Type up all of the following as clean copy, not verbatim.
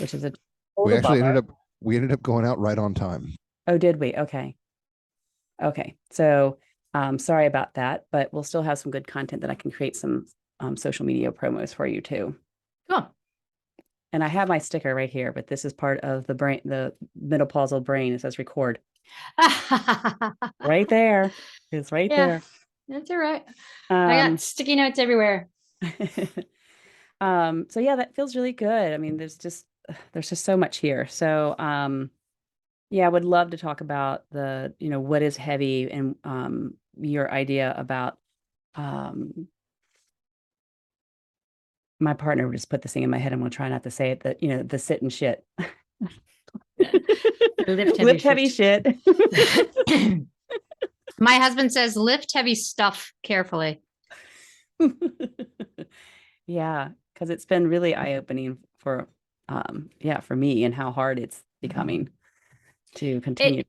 which is a We total actually bummer. ended up going out right on time. Oh, did we? Okay. Okay. So sorry about that, but we'll still have some good content that I can create some social media promos for you too. Cool. And I have my sticker right here, but this is part of the brain, the menopausal brain. It says record right there. It's right Yeah, there. that's all right. I got sticky notes everywhere. So yeah, that feels really good. I mean, there's just so much here. So yeah, I would love to talk about what is heavy and your idea about um my partner just put this thing in my head. I'm gonna try not to say it, that the sit and shit. Lift Heavy shit. My husband says lift heavy stuff carefully. Yeah, because it's been really eye-opening for for me, and how hard it's becoming to continue.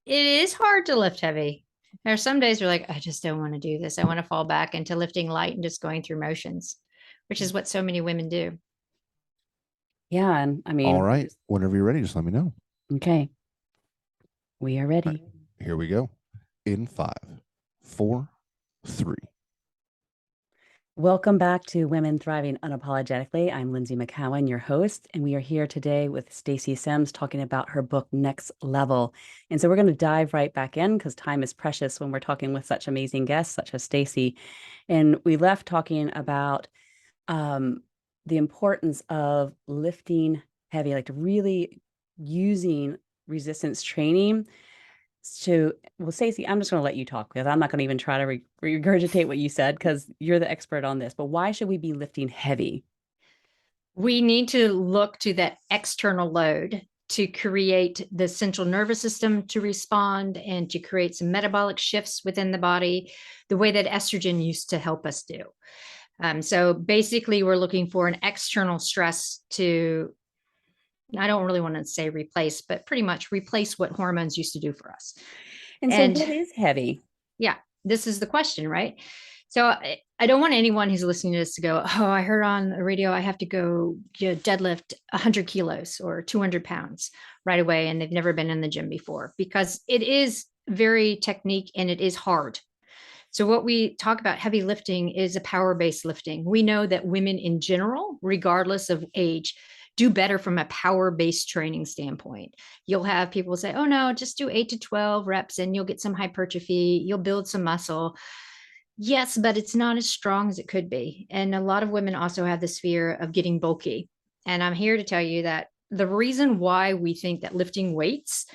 It is hard to lift heavy. There are some days you're like, I just don't want to do this. I want to fall back into lifting light and just going through motions, which is what so many women do. Yeah, and I All mean, right. Whenever you're ready, just let me know. okay, we are All ready. right, here we go. In 5, 4, 3. Welcome back to Women Thriving Unapologetically. I'm Lynsie McKeown, your host, and we are here today with Stacy Sims talking about her book, Next Level. And so we're going to dive right back in because time is precious when we're talking with such amazing guests, such as Stacy. And we left talking about the importance of lifting heavy, like really using resistance training well, Stacey, I'm just going to let you talk because I'm not going to even try to regurgitate what you said because you're the expert on this. But why should we be lifting heavy? We need to look to that external load to create the central nervous system to respond and to create some metabolic shifts within the body, the way that estrogen used to help us do. So basically, we're looking for an external stress to, I don't really want to say replace, but pretty much replace what hormones used to do for us. And so what is heavy? Yeah, this is the question, right? So I don't want anyone who's listening to this to go, oh, I heard on the radio I have to go deadlift 100 kilos or 200 pounds right away, and they've never been in the gym before, because it is very technique and it is hard. So what we talk about heavy lifting is a power-based lifting. We know that women in general, regardless of age, do better from a power-based training standpoint. You'll have people say, oh no, just do 8 to 12 reps and you'll get some hypertrophy, you'll build some muscle. Yes, but it's not as strong as it could be. And a lot of women also have this fear of getting bulky. And I'm here to tell you that the reason why we think that lifting weights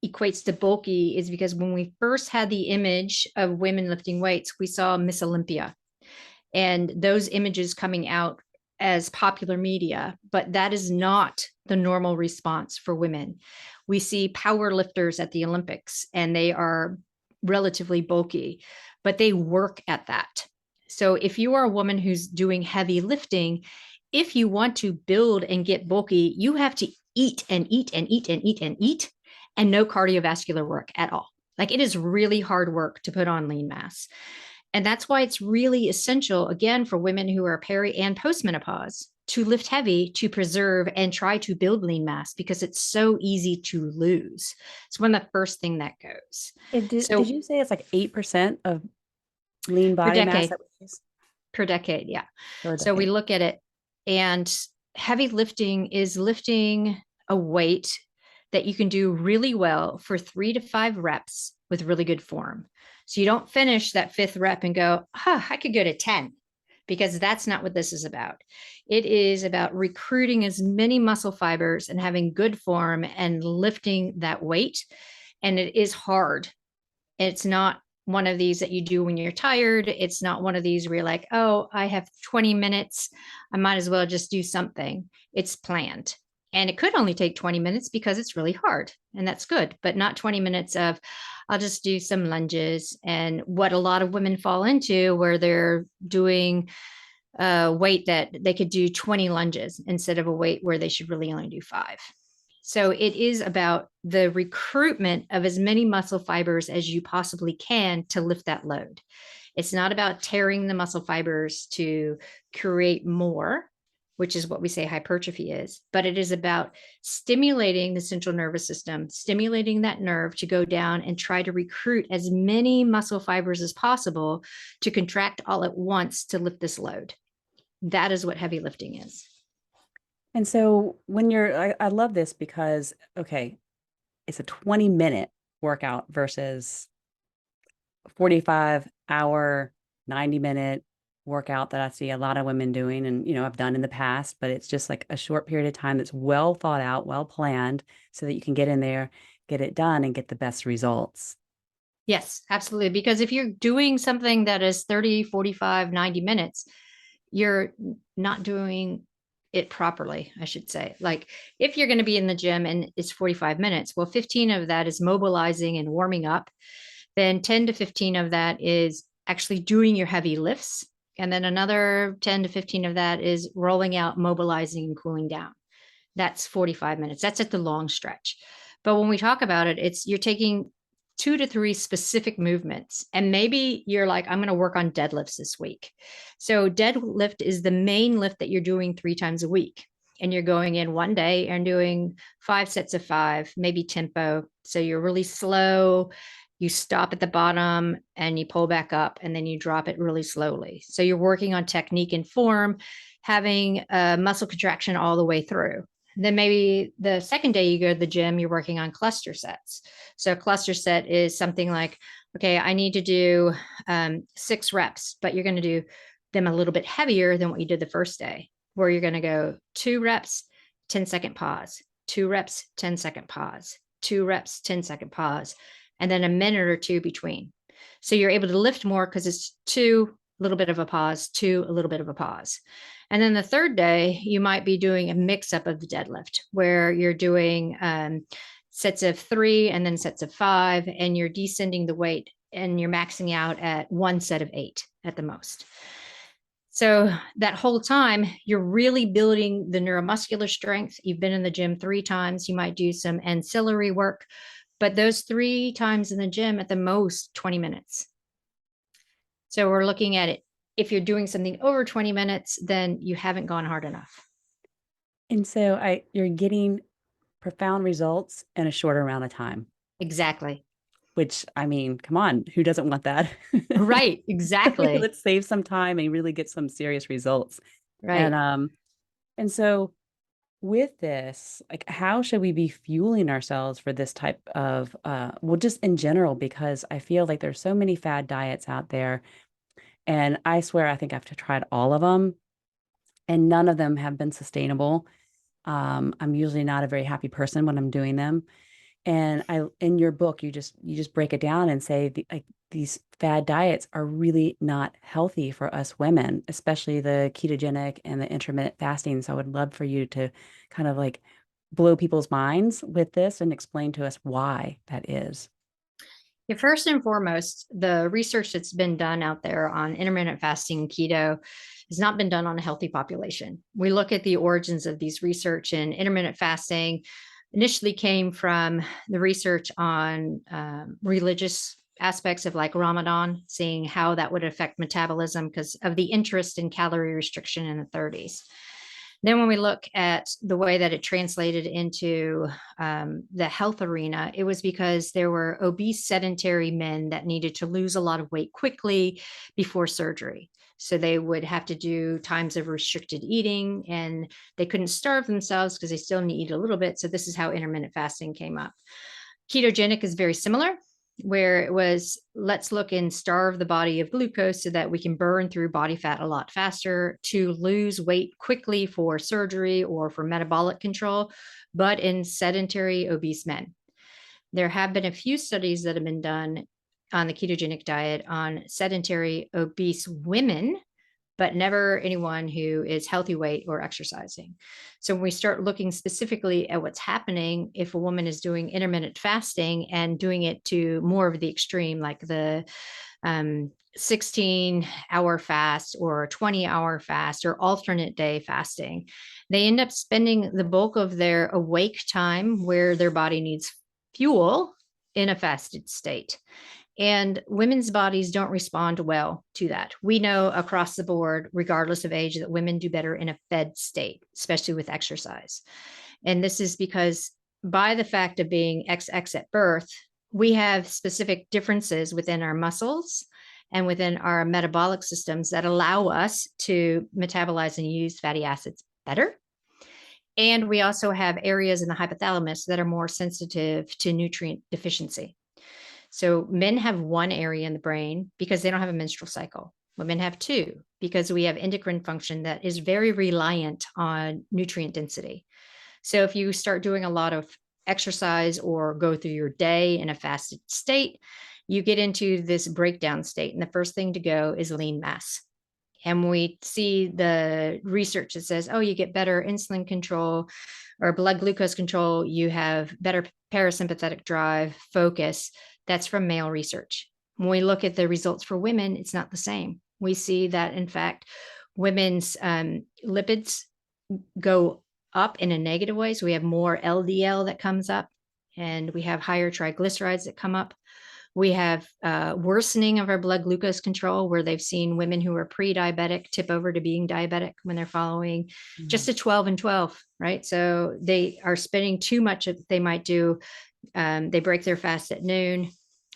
equates to bulky is because when we first had the image of women lifting weights, we saw Miss Olympia and those images coming out as popular media, but that is not the normal response for women. We see power lifters at the Olympics and they are relatively bulky, but they work at that. So if you are a woman who's doing heavy lifting, if you want to build and get bulky, you have to eat and eat and eat and eat and eat, and no cardiovascular work at all. Like, it is really hard work to put on lean mass. And that's why it's really essential, again, for women who are peri and post-menopause to lift heavy, to preserve and try to build lean mass, because it's so easy to lose. It's one of the first thing that goes. Did you say it's like 8% of lean body mass that we use? Per decade, yeah. So we look at it, and heavy lifting is lifting a weight that you can do really well for 3 to 5 reps with really good form. So you don't finish that 5th rep and go, I could go to 10, because that's not what this is about. It is about recruiting as many muscle fibers and having good form and lifting that weight. And it is hard. It's not one of these that you do when you're tired. It's not one of these where you're like, oh, I have 20 minutes. I might as well just do something. It's planned. And it could only take 20 minutes because it's really hard, and that's good, but not 20 minutes of, I'll just do some lunges. And what a lot of women fall into, where they're doing a weight that they could do 20 lunges instead of a weight where they should really only do 5. So it is about the recruitment of as many muscle fibers as you possibly can to lift that load. It's not about tearing the muscle fibers to create more. which is what we say hypertrophy is, but it is about stimulating the central nervous system, stimulating that nerve to go down and try to recruit as many muscle fibers as possible to contract all at once to lift this load. That is what heavy lifting is. And so when I love this because, okay, it's a 20-minute workout versus 45-hour, 90-minute workout that I see a lot of women doing and, I've done in the past, but it's just like a short period of time that's well thought out, well planned so that you can get in there, get it done and get the best results. Yes, absolutely. Because if you're doing something that is 30, 45, 90 minutes, you're not doing it properly, I should say. Like if you're going to be in the gym and it's 45 minutes, well, 15 of that is mobilizing and warming up. Then 10 to 15 of that is actually doing your heavy lifts. And then another 10 to 15 of that is rolling out, mobilizing, and cooling down. That's 45 minutes. That's at the long stretch. But when we talk about it, you're taking 2 to 3 specific movements. And maybe you're like, I'm going to work on deadlifts this week. So deadlift is the main lift that you're doing 3 times a week. And you're going in one day and doing 5 sets of 5, maybe tempo. So you're really slow. You stop at the bottom and you pull back up and then you drop it really slowly. So you're working on technique and form, having a muscle contraction all the way through. Then maybe the second day you go to the gym, you're working on cluster sets. So a cluster set is something like, okay, I need to do 6 reps, but you're going to do them a little bit heavier than what you did the first day, where you're going to go 2 reps, 10-second pause, 2 reps, 10-second pause, 2 reps, 10-second pause, and then a minute or 2 between. So you're able to lift more because it's 2, a little bit of a pause, 2, a little bit of a pause. And then the third day, you might be doing a mix up of the deadlift where you're doing sets of 3 and then sets of 5, and you're descending the weight and you're maxing out at 1 set of 8 at the most. So that whole time, you're really building the neuromuscular strength. You've been in the gym 3 times. You might do some ancillary work, but those 3 times in the gym at the most 20 minutes. So we're looking at it. If you're doing something over 20 minutes, then you haven't gone hard enough. And so you're getting profound results in a shorter amount of time. Exactly. Which, I mean, come on, who doesn't want that? Right, exactly. Let's save some time and really get some serious results. Right. And so with this, like, how should we be fueling ourselves for this type of, well, just in general, because I feel like there's so many fad diets out there. And I swear, I think I've tried all of them and none of them have been sustainable. I'm usually not a very happy person when I'm doing them. And in your book, you just break it down and say these fad diets are really not healthy for us women, especially the ketogenic and the intermittent fasting. So I would love for you to kind of like blow people's minds with this and explain to us why that is. Yeah, first and foremost, the research that's been done out there on intermittent fasting and keto has not been done on a healthy population. We look at the origins of these research, and intermittent fasting initially came from the research on religious aspects of like Ramadan, seeing how that would affect metabolism because of the interest in calorie restriction in the 30s. Then when we look at the way that it translated into the health arena, it was because there were obese sedentary men that needed to lose a lot of weight quickly before surgery. So they would have to do times of restricted eating and they couldn't starve themselves because they still need to eat a little bit. So this is how intermittent fasting came up. Ketogenic is very similar, where it was, let's look and starve the body of glucose so that we can burn through body fat a lot faster to lose weight quickly for surgery or for metabolic control, but in sedentary obese men. There have been a few studies that have been done on the ketogenic diet on sedentary obese women, but never anyone who is healthy weight or exercising. So when we start looking specifically at what's happening, if a woman is doing intermittent fasting and doing it to more of the extreme, like the 16-hour fast or 20-hour fast or alternate day fasting, they end up spending the bulk of their awake time where their body needs fuel in a fasted state. And women's bodies don't respond well to that. We know across the board, regardless of age, that women do better in a fed state, especially with exercise. And this is because by the fact of being XX at birth, we have specific differences within our muscles and within our metabolic systems that allow us to metabolize and use fatty acids better. And we also have areas in the hypothalamus that are more sensitive to nutrient deficiency. So men have one area in the brain because they don't have a menstrual cycle. Women have two because we have endocrine function that is very reliant on nutrient density. So if you start doing a lot of exercise or go through your day in a fasted state, you get into this breakdown state. And the first thing to go is lean mass. And we see the research that says, oh, you get better insulin control or blood glucose control. You have better parasympathetic drive, focus. That's from male research. When we look at the results for women, it's not the same. We see that, in fact, women's lipids go up in a negative way. So we have more LDL that comes up, and we have higher triglycerides that come up. We have worsening of our blood glucose control, where they've seen women who are pre-diabetic tip over to being diabetic when they're following just a 12 and 12, right? So they are spending too much. They might do, they break their fast at noon,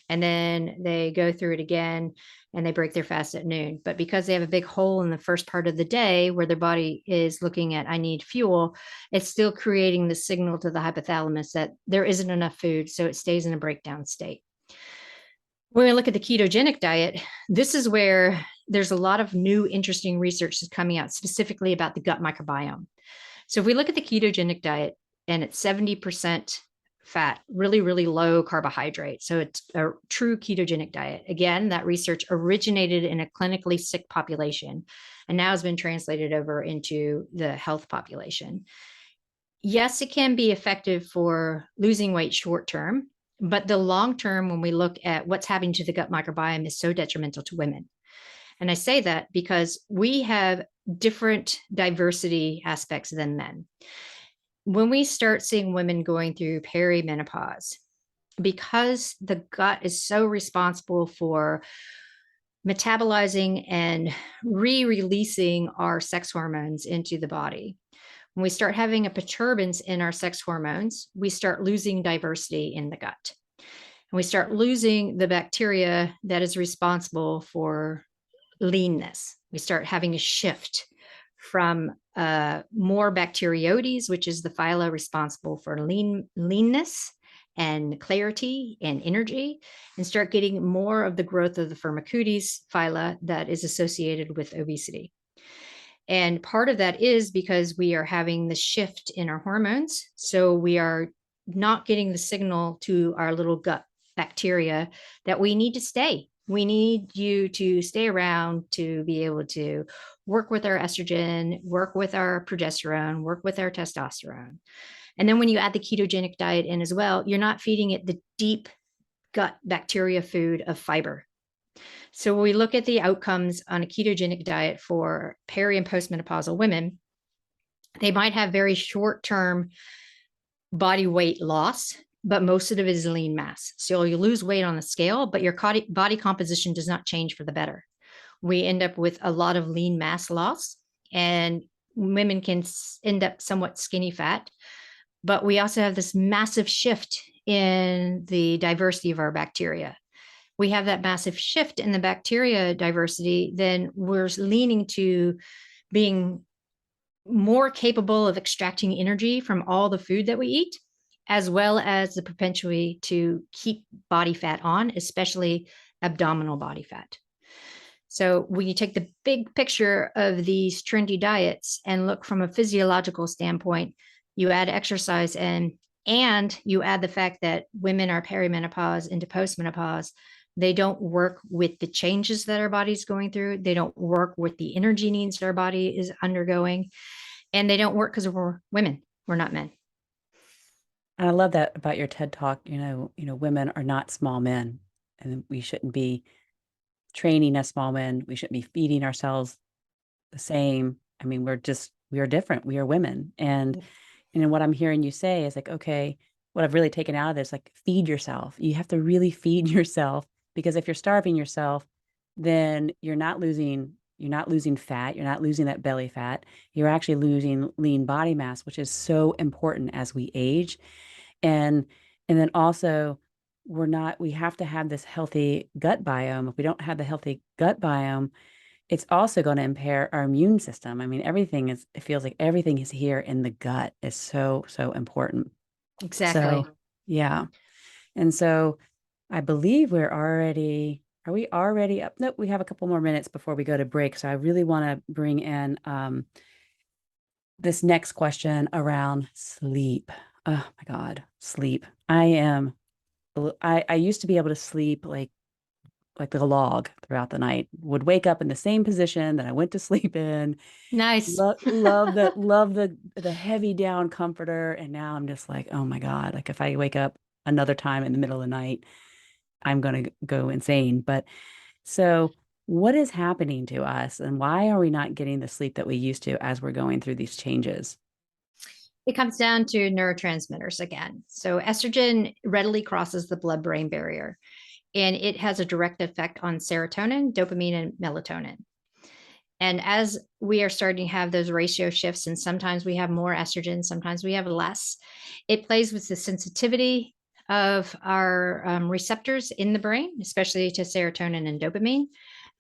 and then they go through it again, and they break their fast at noon. But because they have a big hole in the first part of the day where their body is looking at, I need fuel, it's still creating the signal to the hypothalamus that there isn't enough food. So it stays in a breakdown state. When we look at the ketogenic diet, this is where there's a lot of new, interesting research that's coming out specifically about the gut microbiome. So if we look at the ketogenic diet, and it's 70% fat, really, really low carbohydrate. So it's a true ketogenic diet. Again, that research originated in a clinically sick population and now has been translated over into the health population. Yes, it can be effective for losing weight short term, but the long term, when we look at what's happening to the gut microbiome, is so detrimental to women. And I say that because we have different diversity aspects than men. When we start seeing women going through perimenopause, because the gut is so responsible for metabolizing and re-releasing our sex hormones into the body, when we start having a perturbance in our sex hormones, we start losing diversity in the gut. And we start losing the bacteria that is responsible for leanness. We start having a shift from more bacteroides, which is the phyla responsible for leanness and clarity and energy, and start getting more of the growth of the Firmicutes phyla that is associated with obesity. And part of that is because we are having the shift in our hormones. So we are not getting the signal to our little gut bacteria that we need to stay. We need you to stay around to be able to work with our estrogen, work with our progesterone, work with our testosterone. And then when you add the ketogenic diet in as well, you're not feeding it the deep gut bacteria food of fiber. So when we look at the outcomes on a ketogenic diet for peri and postmenopausal women, they might have very short-term body weight loss, but most of it is lean mass. So you lose weight on the scale, but your body composition does not change for the better. We end up with a lot of lean mass loss, and women can end up somewhat skinny fat. But we also have this massive shift in the diversity of our bacteria. We have that massive shift in the bacteria diversity, then we're leaning to being more capable of extracting energy from all the food that we eat, as well as the propensity to keep body fat on, especially abdominal body fat. So when you take the big picture of these trendy diets and look from a physiological standpoint, you add exercise in, and you add the fact that women are perimenopause into postmenopause. They don't work with the changes that our body's going through. They don't work with the energy needs our body is undergoing. And they don't work because we're women. We're not men. And I love that about your TED Talk. Women are not small men, and we shouldn't be training as small men. We shouldn't be feeding ourselves the same. I mean, we are different. We are women. And what I'm hearing you say is like, okay, what I've really taken out of this, like, feed yourself. You have to really feed yourself because if you're starving yourself, then you're not losing fat, you're not losing that belly fat, you're actually losing lean body mass, which is so important as we age. And then also we have to have this healthy gut biome. If we don't have the healthy gut biome, it's also going to impair our immune system. I mean, it feels like everything is here in the gut is so, so important. Exactly. So, yeah. And so I believe are we already up? Nope, we have a couple more minutes before we go to break. So I really want to bring in this next question around sleep. Oh my God, sleep. I used to be able to sleep like a log throughout the night, would wake up in the same position that I went to sleep in. Nice. Love the heavy down comforter. And now I'm just like, oh my God, like if I wake up another time in the middle of the night, I'm going to go insane. But so what is happening to us and why are we not getting the sleep that we used to as we're going through these changes? It comes down to neurotransmitters again. So estrogen readily crosses the blood-brain barrier, and it has a direct effect on serotonin, dopamine, and melatonin. And as we are starting to have those ratio shifts, and sometimes we have more estrogen, sometimes we have less, it plays with the sensitivity of our receptors in the brain, especially to serotonin and dopamine.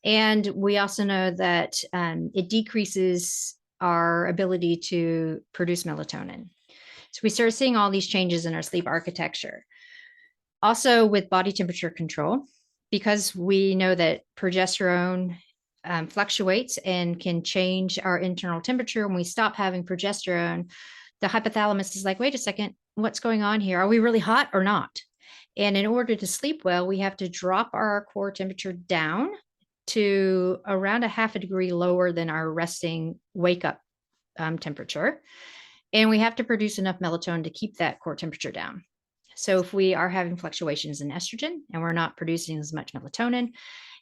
And we also know that it decreases our ability to produce melatonin. So we start seeing all these changes in our sleep architecture. Also, with body temperature control, because we know that progesterone fluctuates and can change our internal temperature. When we stop having progesterone, the hypothalamus is like, wait a second, what's going on here? Are we really hot or not? And in order to sleep well, we have to drop our core temperature down to around a half a degree lower than our resting wake up temperature. And we have to produce enough melatonin to keep that core temperature down. So if we are having fluctuations in estrogen and we're not producing as much melatonin,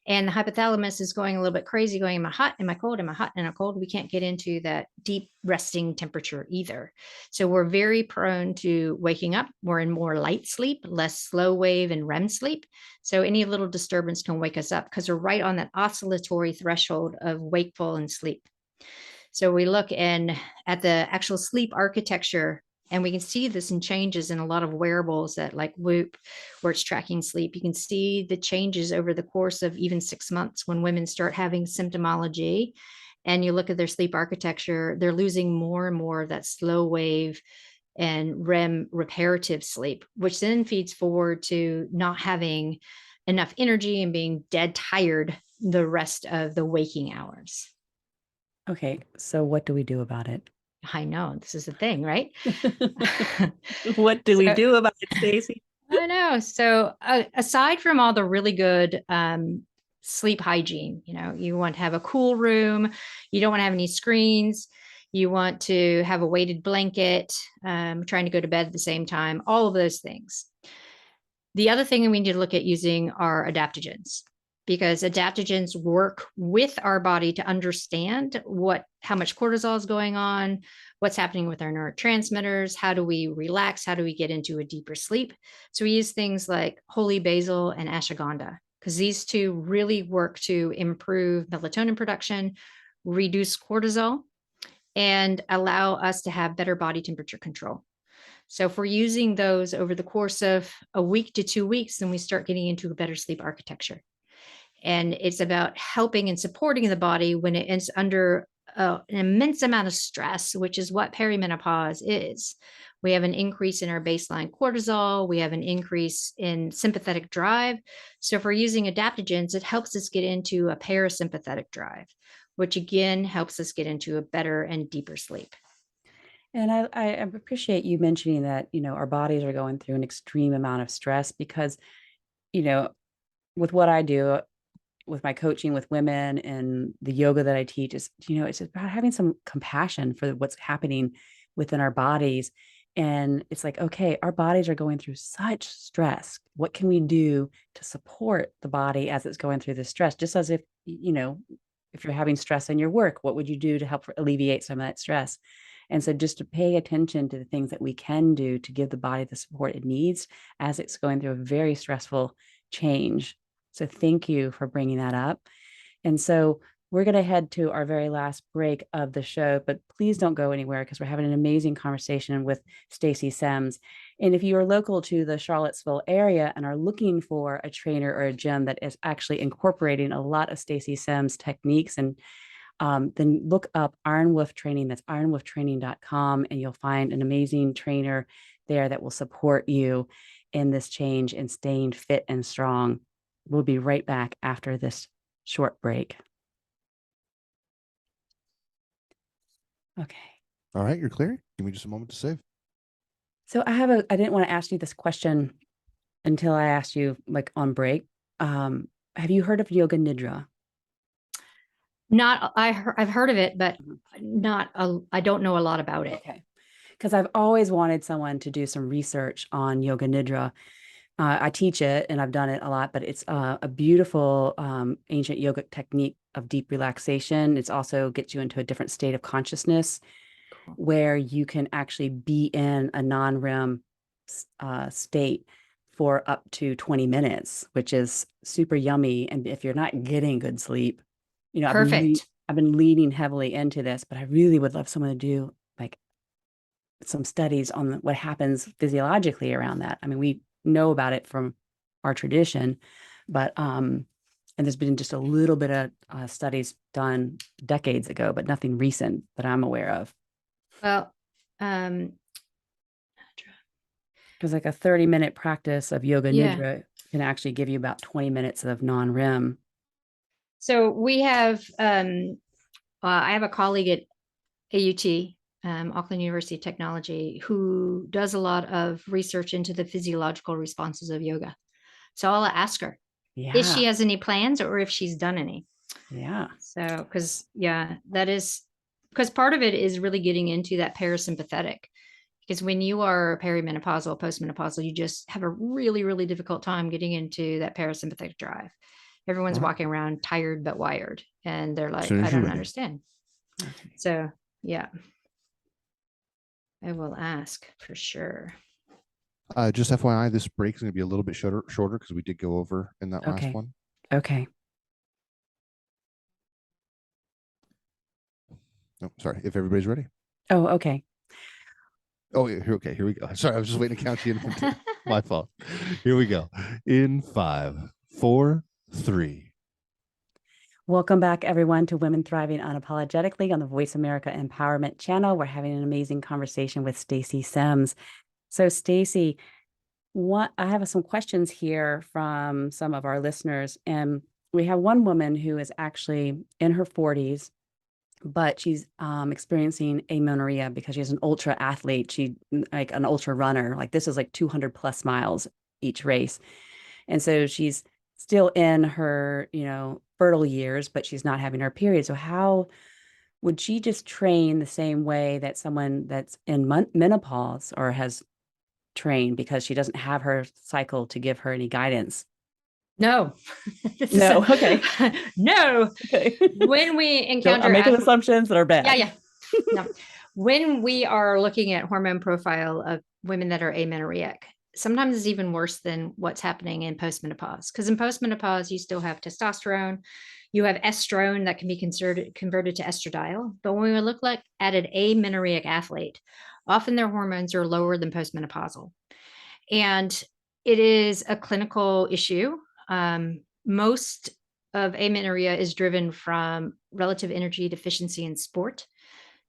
and the hypothalamus is going a little bit crazy, going, am I hot? Am I cold? Am I hot? Am I cold? We can't get into that deep resting temperature either. So we're very prone to waking up. We're in more light sleep, less slow wave and REM sleep. So any little disturbance can wake us up because we're right on that oscillatory threshold of wakeful and sleep. So we look at the actual sleep architecture, and we can see this in changes in a lot of wearables that like Whoop, where it's tracking sleep. You can see the changes over the course of even 6 months when women start having symptomology. And you look at their sleep architecture, they're losing more and more of that slow wave and REM reparative sleep, which then feeds forward to not having enough energy and being dead tired the rest of the waking hours. Okay, so what do we do about it? I know this is the thing, right? What do we So, do about it, Stacy? I know. So aside from all the really good sleep hygiene, you want to have a cool room. You don't want to have any screens. You want to have a weighted blanket, trying to go to bed at the same time, all of those things. The other thing we need to look at using are adaptogens, because adaptogens work with our body to understand how much cortisol is going on, what's happening with our neurotransmitters, how do we relax, how do we get into a deeper sleep. So we use things like holy basil and ashwagandha, because these two really work to improve melatonin production, reduce cortisol, and allow us to have better body temperature control. So if we're using those over the course of a week to 2 weeks, then we start getting into a better sleep architecture. And it's about helping and supporting the body when it is under an immense amount of stress, which is what perimenopause is. We have an increase in our baseline cortisol. We have an increase in sympathetic drive. So if we're using adaptogens, it helps us get into a parasympathetic drive, which again helps us get into a better and deeper sleep. And I appreciate you mentioning that, our bodies are going through an extreme amount of stress because, with what I do, with my coaching with women and the yoga that I teach is, it's about having some compassion for what's happening within our bodies. And it's like, okay, our bodies are going through such stress. What can we do to support the body as it's going through this stress? Just as if you're having stress in your work, what would you do to help alleviate some of that stress? And so just to pay attention to the things that we can do to give the body the support it needs as it's going through a very stressful change. So thank you for bringing that up. And so we're going to head to our very last break of the show, but please don't go anywhere because we're having an amazing conversation with Stacy Sims. And if you are local to the Charlottesville area and are looking for a trainer or a gym that is actually incorporating a lot of Stacy Sims techniques, and then look up Iron Wolf Training. That's ironwolftraining.com, and you'll find an amazing trainer there that will support you in this change and staying fit and strong. We'll be right back after this short break. Okay. All right, you're clear. Give me just a moment to save. So I didn't want to ask you this question until I asked you like on break. Have you heard of yoga nidra? I've heard of it, but I don't know a lot about it. Okay. Because I've always wanted someone to do some research on yoga nidra. I teach it and I've done it a lot, but it's a beautiful ancient yogic technique of deep relaxation. It's also gets you into a different state of consciousness where you can actually be in a non-REM state for up to 20 minutes, which is super yummy. And if you're not getting good sleep, you know, Perfect. I've been leaning heavily into this, but I really would love someone to do like some studies on what happens physiologically around that. I mean, we know about it from our tradition, but and there's been just a little bit of studies done decades ago, but nothing recent that I'm aware of. Well, because like a 30-minute practice of yoga Yeah. nidra can actually give you about 20 minutes of non-REM. So we have, I have a colleague at AUT, Auckland University of Technology, who does a lot of research into the physiological responses of yoga. So I'll ask her if she has any plans or if she's done any. Yeah. So, because that is because part of it is really getting into that parasympathetic. Because when you are perimenopausal, postmenopausal, you just have a really, really difficult time getting into that parasympathetic drive. Everyone's walking around tired but wired, and they're like, I don't understand. Okay. So, yeah, I will ask for sure. Just FYI, this break is going to be a little bit shorter because we did go over in that last one. Okay. Oh, sorry. If everybody's ready. Oh, okay. Oh, yeah. Okay. Here we go. Sorry, I was just waiting to count you in. My fault. Here we go. In 5, 4, 3. Welcome back, everyone, to Women Thriving Unapologetically on the Voice America Empowerment Channel. We're having an amazing conversation with Stacy Sims. So, Stacy, I have some questions here from some of our listeners, and we have one woman who is actually in her 40s, but she's experiencing amenorrhea because she's an ultra athlete. She like an ultra runner. Like this is like 200 plus miles each race, and so she's still in her fertile years, but she's not having her period. So how would she just train the same way that someone that's in menopause or has trained because she doesn't have her cycle to give her any guidance? No. No. Okay. No. Okay. When we encounter I'm making assumptions that are bad. Yeah. No. When we are looking at hormone profile of women that are amenorrheic, sometimes it's even worse than what's happening in postmenopause. Because in postmenopause, you still have testosterone, you have estrone that can be converted to estradiol. But when we look at an amenorrheic athlete, often their hormones are lower than postmenopausal. And it is a clinical issue. Most of amenorrhea is driven from relative energy deficiency in sport.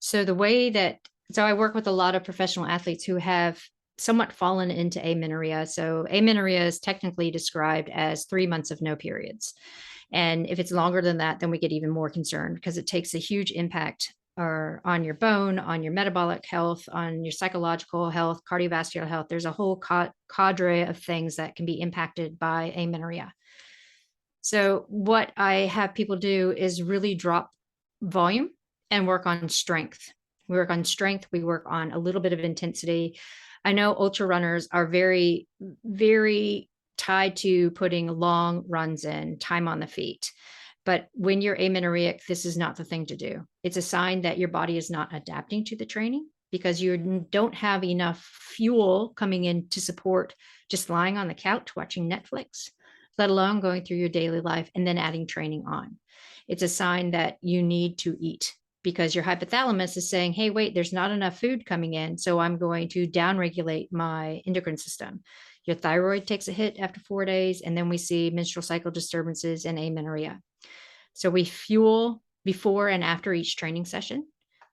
So I work with a lot of professional athletes who have somewhat fallen into amenorrhea. So amenorrhea is technically described as 3 months of no periods. And if it's longer than that, then we get even more concerned because it takes a huge impact on your bone, on your metabolic health, on your psychological health, cardiovascular health. There's a whole cadre of things that can be impacted by amenorrhea. So what I have people do is really drop volume and work on strength. We work on strength. We work on a little bit of intensity. I know ultra runners are very, very tied to putting long runs in, time on the feet. But when you're amenorrheic, this is not the thing to do. It's a sign that your body is not adapting to the training because you don't have enough fuel coming in to support just lying on the couch watching Netflix. let alone going through your daily life and then adding training on. It's a sign that you need to eat, because your hypothalamus is saying, hey, wait, there's not enough food coming in, so I'm going to downregulate my endocrine system. Your thyroid takes a hit after 4 days, and then we see menstrual cycle disturbances and amenorrhea. So we fuel before and after each training session.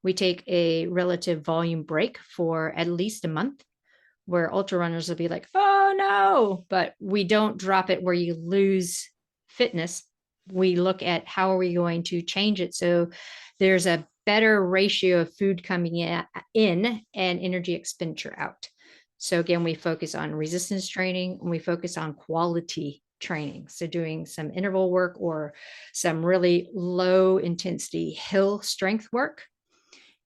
We take a relative volume break for at least a month, where ultra runners will be like, oh no, but we don't drop it where you lose fitness. We look at how are we going to change it so there's a better ratio of food coming in and energy expenditure out. So again, we focus on resistance training, and we focus on quality training. So doing some interval work or some really low intensity hill strength work.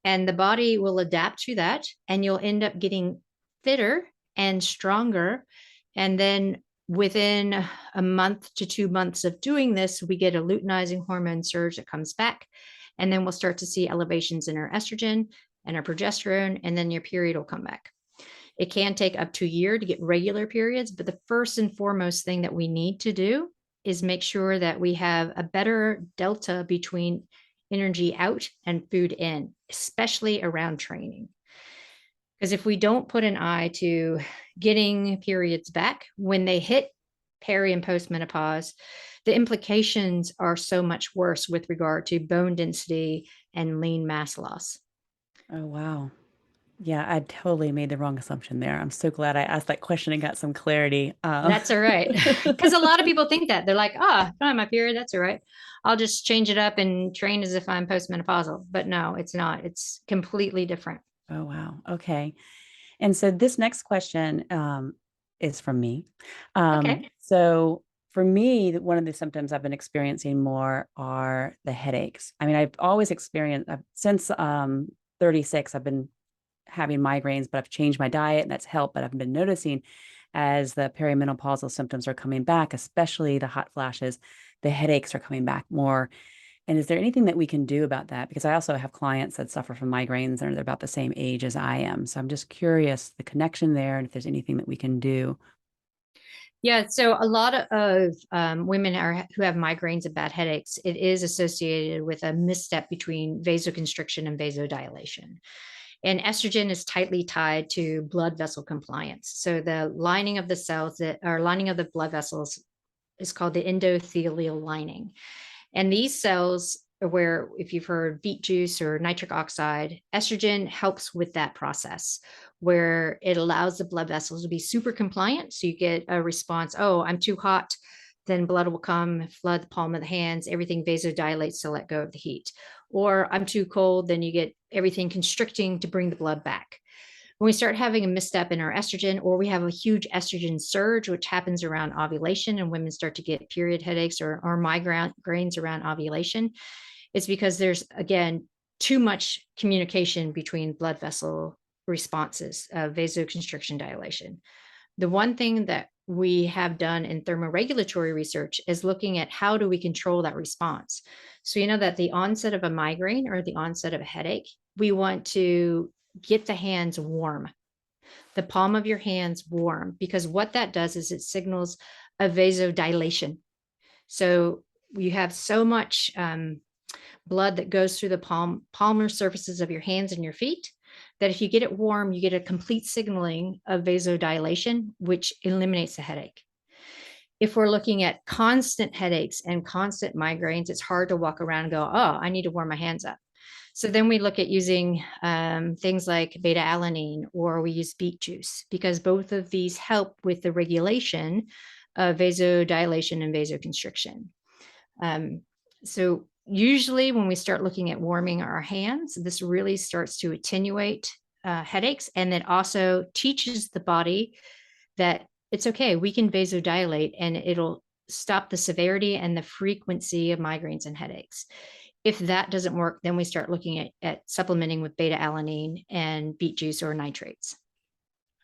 And the body will adapt to that, and you'll end up getting fitter and stronger. And then within a month to 2 months of doing this, we get a luteinizing hormone surge that comes back. And then we'll start to see elevations in our estrogen and our progesterone, and then your period will come back. It can take up to a year to get regular periods, but the first and foremost thing that we need to do is make sure that we have a better delta between energy out and food in, especially around training. Because if we don't put an eye to getting periods back when they hit peri and post-menopause, the implications are so much worse with regard to bone density and lean mass loss. Oh, wow. Yeah, I totally made the wrong assumption there. I'm so glad I asked that question and got some clarity. That's all right. Because a lot of people think that. They're like, oh, I don't have my period. That's all right. I'll just change it up and train as if I'm postmenopausal. But no, it's not. It's completely different. Oh, wow. Okay. And so this next question is from me. Okay. So for me, one of the symptoms I've been experiencing more are the headaches. I mean, I've always experienced, since 36, I've been having migraines, but I've changed my diet and that's helped. But I've been noticing as the perimenopausal symptoms are coming back, especially the hot flashes, the headaches are coming back more. And is there anything that we can do about that? Because I also have clients that suffer from migraines and they're about the same age as I am. So I'm just curious the connection there and if there's anything that we can do. Yeah, so a lot of women who have migraines and bad headaches, it is associated with a misstep between vasoconstriction and vasodilation. And estrogen is tightly tied to blood vessel compliance. So the lining of the cells that are lining of the blood vessels is called the endothelial lining. And these cells are where, if you've heard beet juice or nitric oxide, estrogen helps with that process where it allows the blood vessels to be super compliant. So you get a response, oh, I'm too hot. Then blood will come, flood the palm of the hands, everything vasodilates to let go of the heat. Or I'm too cold, then you get everything constricting to bring the blood back. When we start having a misstep in our estrogen, or we have a huge estrogen surge, which happens around ovulation, and women start to get period headaches or migraines around ovulation, it's because there's, again, too much communication between blood vessel responses of vasoconstriction dilation. The one thing that we have done in thermoregulatory research is looking at how do we control that response. So you know that the onset of a migraine or the onset of a headache, we want to get the hands warm, the palm of your hands warm, because what that does is it signals a vasodilation. So you have so much blood that goes through the palmar surfaces of your hands and your feet that if you get it warm, you get a complete signaling of vasodilation, which eliminates the headache. If we're looking at constant headaches and constant migraines, it's hard to walk around and go, oh, I need to warm my hands up. So then we look at using things like beta alanine, or we use beet juice, because both of these help with the regulation of vasodilation and vasoconstriction. So usually when we start looking at warming our hands, this really starts to attenuate headaches, and it also teaches the body that it's okay, we can vasodilate and it'll stop the severity and the frequency of migraines and headaches. If that doesn't work, then we start looking at supplementing with beta alanine and beet juice or nitrates.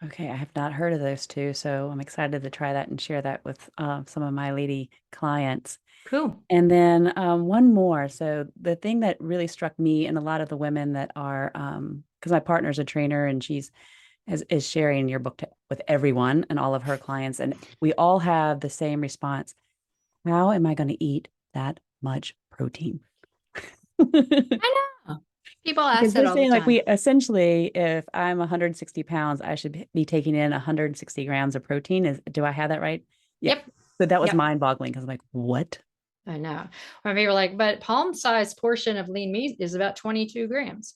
Okay, I have not heard of those two, so I'm excited to try that and share that with some of my lady clients. Cool. And then one more. So the thing that really struck me and a lot of the women that are, because my partner's a trainer and is sharing your book with everyone and all of her clients, and we all have the same response. how am I going to eat that much protein? I know. People ask Because that they're all the saying, like, time. we essentially, if I'm 160 pounds, I should be taking in 160 grams of protein. Do I have that right? Yeah. Yep. So that was Yep. mind-boggling because I'm like, what? I know. When people are like, but palm-sized portion of lean meat is about 22 grams.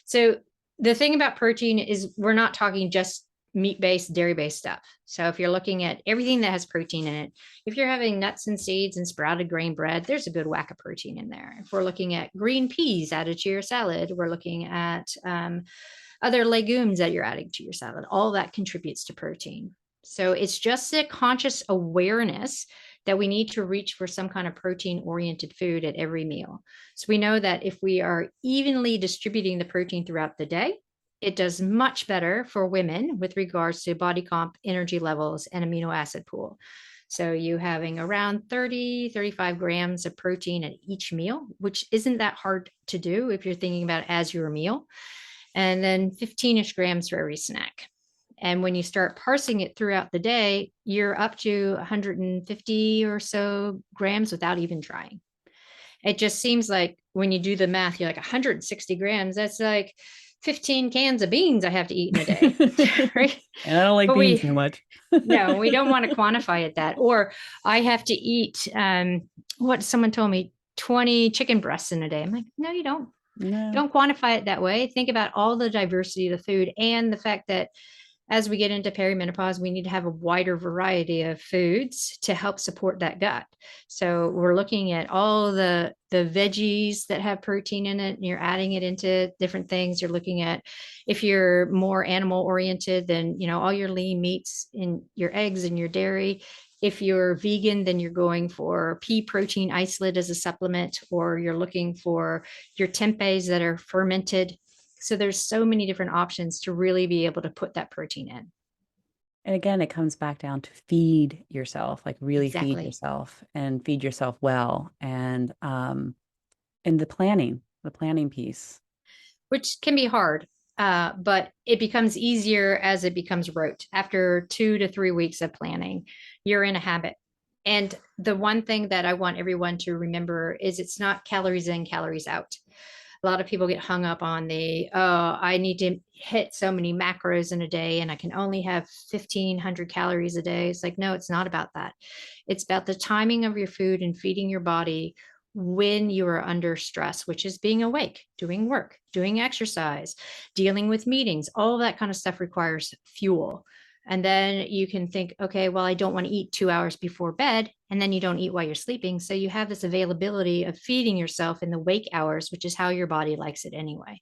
So the thing about protein is we're not talking just meat-based, dairy-based stuff. So if you're looking at everything that has protein in it, if you're having nuts and seeds and sprouted grain bread, there's a good whack of protein in there. If we're looking at green peas added to your salad, we're looking at other legumes that you're adding to your salad. All that contributes to protein. So it's just a conscious awareness that we need to reach for some kind of protein oriented food at every meal. So we know that if we are evenly distributing the protein throughout the day, it does much better for women with regards to body comp, energy levels, and amino acid pool. So you having around 30, 35 grams of protein at each meal, which isn't that hard to do if you're thinking about it as your meal, and then 15-ish grams for every snack. And when you start parsing it throughout the day, you're up to 150 or so grams without even trying. It just seems like when you do the math, you're like 160 grams. That's like 15 cans of beans I have to eat in a day. Right? And I don't like But beans so much. no, we don't want to quantify it that. Or I have to eat what someone told me, 20 chicken breasts in a day. I'm like, no, you don't. No. Don't quantify it that way. Think about all the diversity of the food and the fact that as we get into perimenopause, we need to have a wider variety of foods to help support that gut. So we're looking at all the veggies that have protein in it, and you're adding it into different things. You're looking at, if you're more animal oriented, then all your lean meats in your eggs and your dairy. If you're vegan, then you're going for pea protein isolate as a supplement, or you're looking for your tempehs that are fermented. So there's so many different options to really be able to put that protein in. And again, it comes back down to feed yourself, like really feed Exactly. yourself and feed yourself well. And the planning piece. Which can be hard, but it becomes easier as it becomes rote. After 2 to 3 weeks of planning, you're in a habit. And the one thing that I want everyone to remember is it's not calories in, calories out. A lot of people get hung up on I need to hit so many macros in a day and I can only have 1,500 calories a day. It's like, no, it's not about that. It's about the timing of your food and feeding your body when you are under stress, which is being awake, doing work, doing exercise, dealing with meetings. All of that kind of stuff requires fuel. And then you can think, okay, well, I don't want to eat 2 hours before bed. And then you don't eat while you're sleeping. So you have this availability of feeding yourself in the wake hours, which is how your body likes it anyway.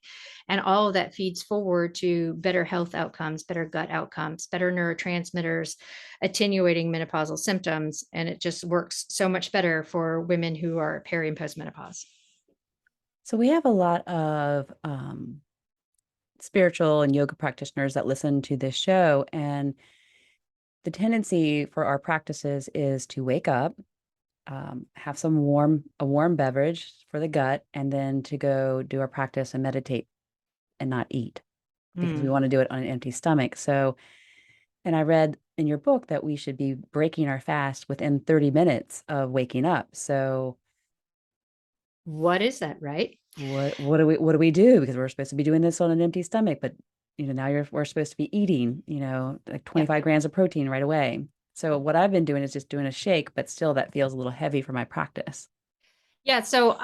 And all of that feeds forward to better health outcomes, better gut outcomes, better neurotransmitters, attenuating menopausal symptoms. And it just works so much better for women who are peri and postmenopause. So we have a lot of spiritual and yoga practitioners that listen to this show, and the tendency for our practices is to wake up, have a warm beverage for the gut, and then to go do our practice and meditate and not eat because we want to do it on an empty stomach. So, and I read in your book that we should be breaking our fast within 30 minutes of waking up. So What is that, right? what do we do? Because we're supposed to be doing this on an empty stomach, but now we're supposed to be eating, like 25 grams of protein right away. So what I've been doing is just doing a shake, but still that feels a little heavy for my practice. Yeah, so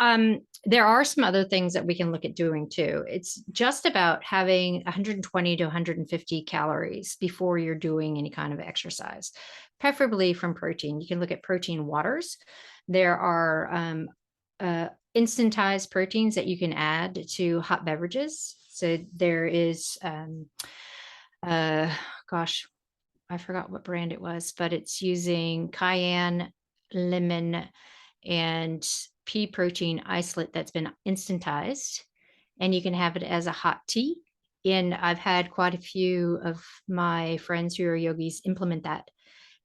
there are some other things that we can look at doing too. It's just about having 120 to 150 calories before you're doing any kind of exercise, preferably from protein. You can look at protein waters. There are instantized proteins that you can add to hot beverages. So there is, gosh, I forgot what brand it was, but it's using cayenne, lemon, and pea protein isolate that's been instantized, and you can have it as a hot tea. And I've had quite a few of my friends who are yogis implement that,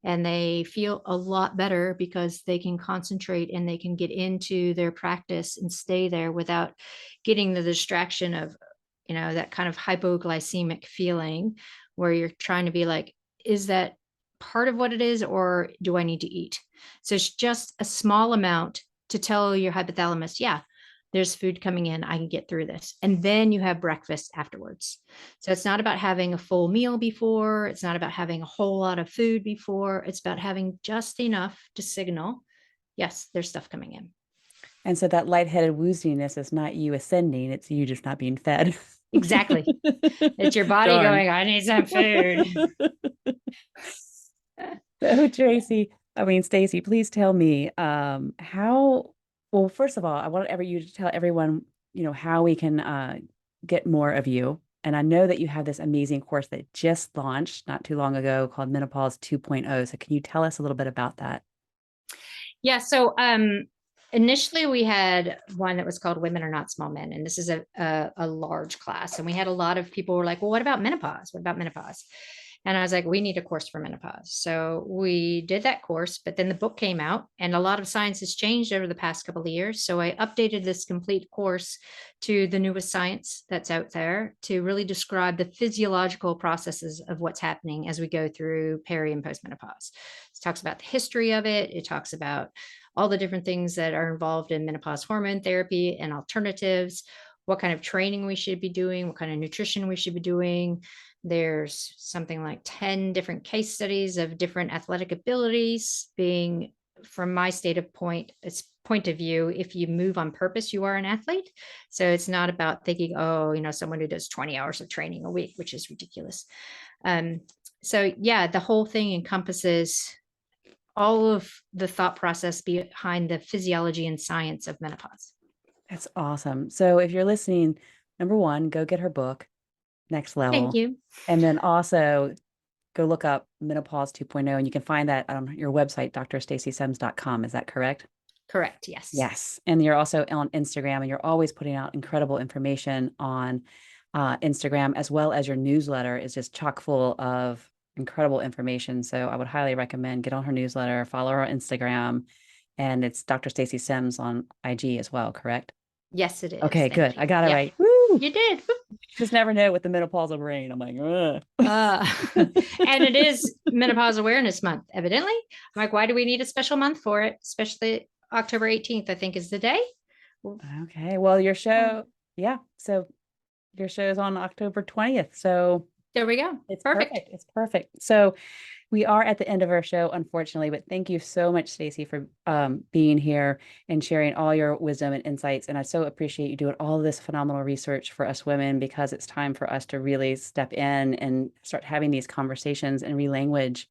and they feel a lot better because they can concentrate and they can get into their practice and stay there without getting the distraction of, that kind of hypoglycemic feeling where you're trying to be like, is that part of what it is, or do I need to eat? So it's just a small amount to tell your hypothalamus, yeah, there's food coming in. I can get through this. And then you have breakfast afterwards. So it's not about having a full meal before. It's not about having a whole lot of food before. It's about having just enough to signal, yes, there's stuff coming in. And so that lightheaded wooziness is not you ascending, it's you just not being fed. Exactly. It's your body Darn. going, I need some food. So Stacy, please tell me well, first of all, I want you to tell everyone, how we can get more of you. And I know that you have this amazing course that just launched not too long ago called Menopause 2.0. So can you tell us a little bit about that? Yeah. So initially we had one that was called Women Are Not Small Men. And this is a large class. And we had a lot of people who were like, well, what about menopause? What about menopause? And I was like, we need a course for menopause. So we did that course, but then the book came out and a lot of science has changed over the past couple of years. So I updated this complete course to the newest science that's out there to really describe the physiological processes of what's happening as we go through peri and postmenopause. It talks about the history of it. It talks about all the different things that are involved in menopause hormone therapy and alternatives, what kind of training we should be doing, what kind of nutrition we should be doing. There's something like 10 different case studies of different athletic abilities being, from my point of view, if you move on purpose, you are an athlete. So it's not about thinking, someone who does 20 hours of training a week, which is ridiculous. So yeah, the whole thing encompasses all of the thought process behind the physiology and science of menopause. That's awesome. So if you're listening, number one, go get her book, Next Level. Thank you. And then also go look up Menopause 2.0, and you can find that on your website, drstacysims.com. Is that correct? Correct. Yes. Yes. And you're also on Instagram, and you're always putting out incredible information on Instagram, as well as your newsletter is just chock full of incredible information. So I would highly recommend get on her newsletter, follow her on Instagram, and it's Dr. Stacy Sims on IG as well, correct? Yes, it is. Okay, Thank good. you. I got it Yeah. right. Woo! You did. Just never know with the menopausal brain. I'm like, and it is Menopause Awareness Month, evidently. I'm like, why do we need a special month for it? Especially October 18th, I think, is the day. Okay. Well, your show, yeah. So your show is on October 20th. So there we go. It's perfect. It's perfect. So we are at the end of our show, unfortunately, but thank you so much, Stacy, for being here and sharing all your wisdom and insights. And I so appreciate you doing all of this phenomenal research for us women, because it's time for us to really step in and start having these conversations and relanguage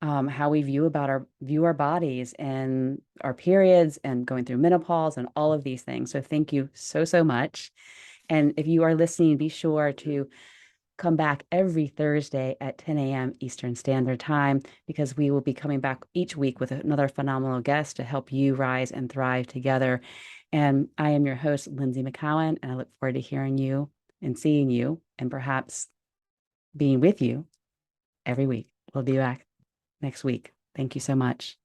how we view our bodies and our periods and going through menopause and all of these things. So thank you so, so much. And if you are listening, be sure to come back every Thursday at 10 a.m. Eastern Standard Time, because we will be coming back each week with another phenomenal guest to help you rise and thrive together. And I am your host, Lynsie McKeown, and I look forward to hearing you and seeing you and perhaps being with you every week. We'll be back next week. Thank you so much.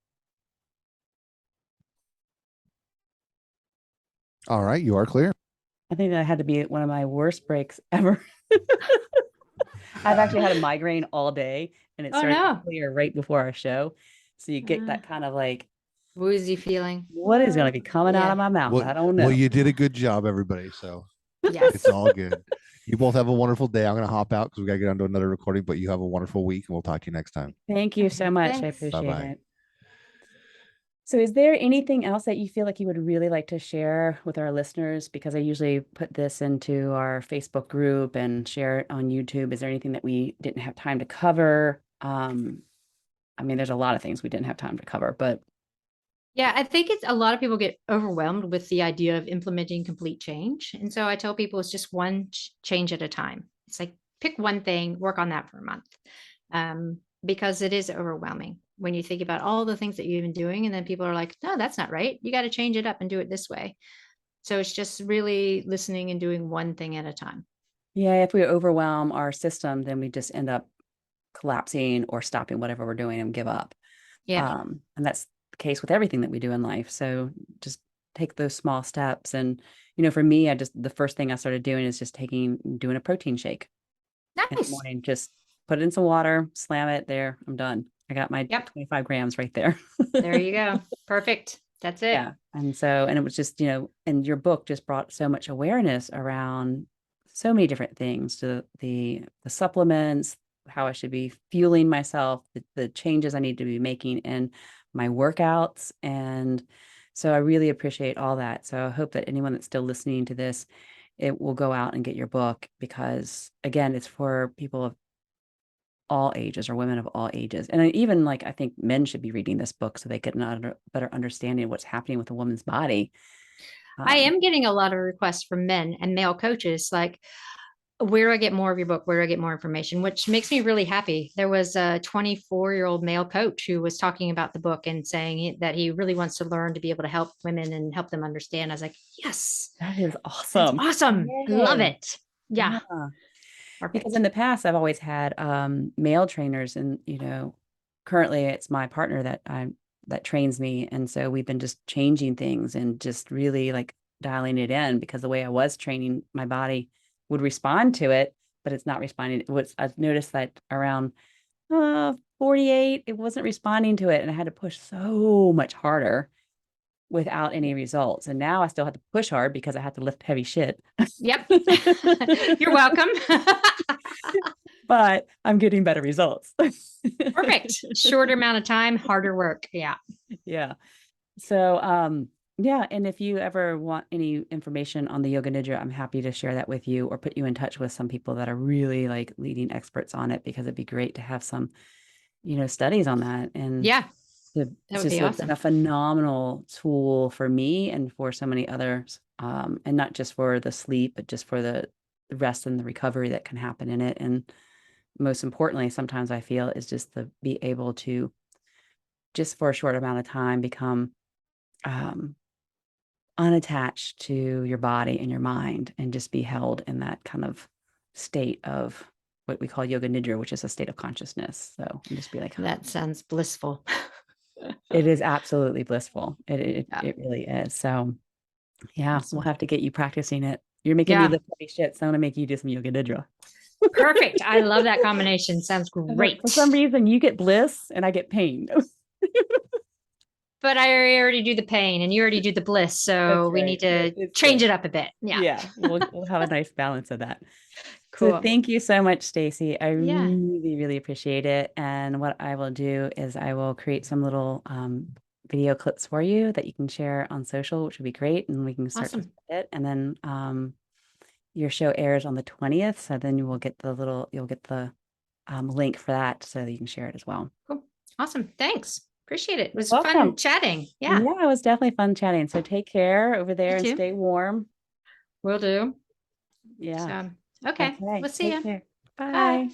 All right, you are clear. I think that had to be one of my worst breaks ever. I've actually had a migraine all day, and it started to clear right before our show. So you get that kind of like woozy feeling. What is going to be coming out of my mouth? Well, I don't know. Well, you did a good job, everybody. So yes. It's all good. You both have a wonderful day. I'm going to hop out because we got to get on to another recording, but you have a wonderful week, and we'll talk to you next time. Thank you so much. Thanks. I appreciate Bye-bye. it. So is there anything else that you feel like you would really like to share with our listeners? Because I usually put this into our Facebook group and share it on YouTube. Is there anything that we didn't have time to cover? I mean, there's a lot of things we didn't have time to cover, but yeah, I think a lot of people get overwhelmed with the idea of implementing complete change. And so I tell people it's just one change at a time. It's like, pick one thing, work on that for a month. Because it is overwhelming when you think about all the things that you've been doing. And then people are like, no, that's not right. You got to change it up and do it this way. So it's just really listening and doing one thing at a time. Yeah, if we overwhelm our system, then we just end up collapsing or stopping whatever we're doing and give up. Yeah. And that's the case with everything that we do in life. So just take those small steps. And, for me, the first thing I started doing is just doing a protein shake. Nice. In the morning, just put it in some water, slam it there. I'm done. I got my Yep. 25 grams right there. There you go. Perfect. That's it. Yeah. And it was just, and your book just brought so much awareness around so many different things, to the supplements, how I should be fueling myself, the changes I need to be making in my workouts. And so I really appreciate all that. So I hope that anyone that's still listening to this, it will go out and get your book, because again, it's for people of all ages, or women of all ages. And even like, I think men should be reading this book so they get a better understanding of what's happening with a woman's body. I am getting a lot of requests from men and male coaches, like, where do I get more of your book? Where do I get more information? Which makes me really happy. There was a 24-year-old male coach who was talking about the book and saying that he really wants to learn to be able to help women and help them understand. I was like, yes, that is awesome. that's awesome. I love it. Yeah. Because in the past, I've always had male trainers, and currently it's my partner that trains me, and so we've been just changing things and just really like dialing it in, because the way I was training, my body would respond to it, but it's not responding. I've noticed that around 48, it wasn't responding to it, and I had to push so much harder without any results. And now I still have to push hard because I have to lift heavy shit. Yep. You're welcome. But I'm getting better results. Perfect. Shorter amount of time, harder work. Yeah. Yeah. So, yeah. And if you ever want any information on the yoga nidra, I'm happy to share that with you, or put you in touch with some people that are really like leading experts on it, because it'd be great to have some, studies on that. And Yeah. it's That would just be awesome. a phenomenal tool for me and for so many others. And not just for the sleep, but just for the rest and the recovery that can happen in it. And most importantly, sometimes I feel, is just to be able to, just for a short amount of time, become unattached to your body and your mind, and just be held in that kind of state of what we call yoga nidra, which is a state of consciousness. So, and just be like, That sounds blissful. it is absolutely blissful. It Yeah. really is. So yeah, Awesome. we'll have to get you practicing it. You're making me Yeah. lift heavy shit, so I'm gonna make you do some yoga nidra. Perfect. I love that combination. Sounds great. For some reason, you get bliss and I get pain. But I already do the pain and you already do the bliss. So we need to change it up a bit. Yeah. Yeah, we'll have a nice balance of that. So Cool. thank you so much, Stacy. I Yeah. really, really appreciate it. And what I will do is I will create some little video clips for you that you can share on social, which would be great. And we can start Awesome. with it. And then your show airs on the 20th. So then you'll get the link for that, so that you can share it as well. Cool. Awesome. Thanks. Appreciate it. It was Welcome. fun chatting. Yeah. Yeah, it was definitely fun chatting. So take care over there and too. stay warm. Will do. Yeah. So, okay. We'll see Take you. care. Bye. Bye.